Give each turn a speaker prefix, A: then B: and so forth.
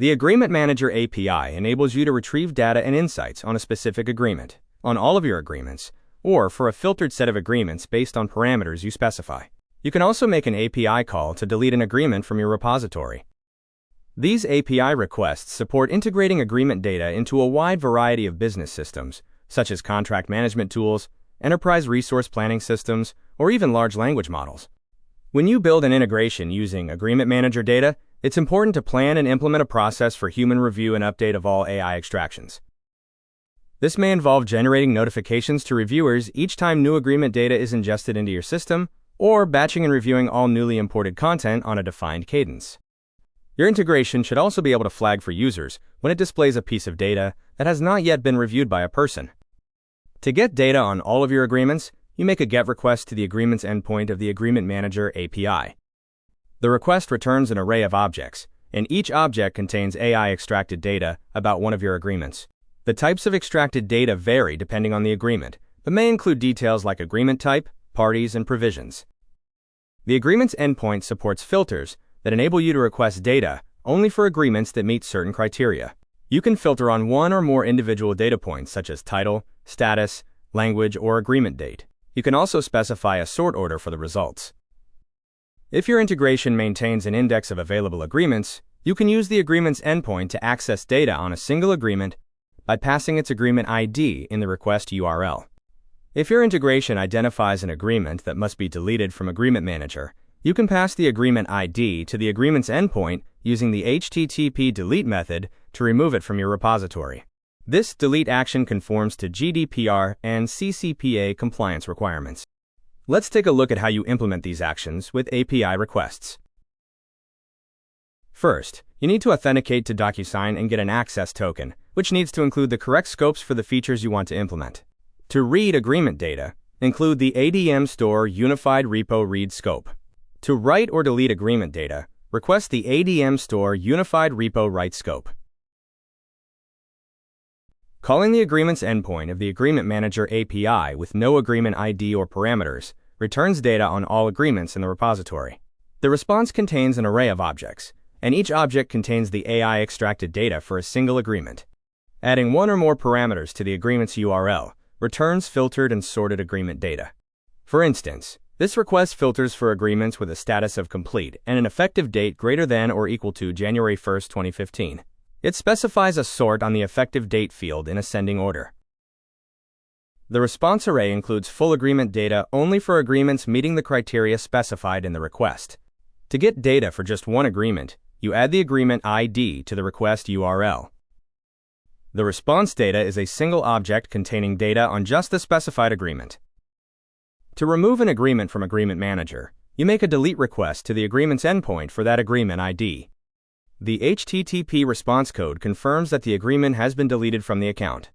A: The Agreement Manager API enables you to retrieve data and insights on a specific agreement, on all of your agreements, or for a filtered set of agreements based on parameters you specify. You can also make an API call to delete an agreement from your repository. These API requests support integrating agreement data into a wide variety of business systems, such as contract management tools, enterprise resource planning systems, or even large language models. When you build an integration using Agreement Manager data, it's important to plan and implement a process for human review and update of all AI extractions. This may involve generating notifications to reviewers each time new agreement data is ingested into your system, or batching and reviewing all newly imported content on a defined cadence. Your integration should also be able to flag for users when it displays a piece of data that has not yet been reviewed by a person. To get data on all of your agreements, you make a GET request to the Agreements endpoint of the Agreement Manager API. The request returns an array of objects, and each object contains AI-extracted data about one of your agreements. The types of extracted data vary depending on the agreement, but may include details like agreement type, parties, and provisions. The Agreements endpoint supports filters that enable you to request data only for agreements that meet certain criteria. You can filter on one or more individual data points such as title, status, language, or agreement date. You can also specify a sort order for the results. If your integration maintains an index of available agreements, you can use the Agreements endpoint to access data on a single agreement by passing its agreement ID in the request URL. If your integration identifies an agreement that must be deleted from Agreement Manager, you can pass the agreement ID to the Agreements endpoint using the HTTP delete method to remove it from your repository. This delete action conforms to GDPR and CCPA compliance requirements. Let's take a look at how you implement these actions with API requests. First, you need to authenticate to DocuSign and get an access token, which needs to include the correct scopes for the features you want to implement. To read agreement data, include the ADM Store Unified Repo Read scope. To write or delete agreement data, request the ADM Store Unified Repo Write scope. Calling the Agreements endpoint of the Agreement Manager API with no agreement ID or parameters returns data on all agreements in the repository. The response contains an array of objects, and each object contains the AI-extracted data for a single agreement. Adding one or more parameters to the agreement's URL returns filtered and sorted agreement data. For instance, this request filters for agreements with a status of complete and an effective date greater than or equal to January 1, 2015. It specifies a sort on the effective date field in ascending order. The response array includes full agreement data only for agreements meeting the criteria specified in the request. To get data for just one agreement, you add the agreement ID to the request URL. The response data is a single object containing data on just the specified agreement. To remove an agreement from Agreement Manager, you make a delete request to the Agreements endpoint for that agreement ID. The HTTP response code confirms that the agreement has been deleted from the account.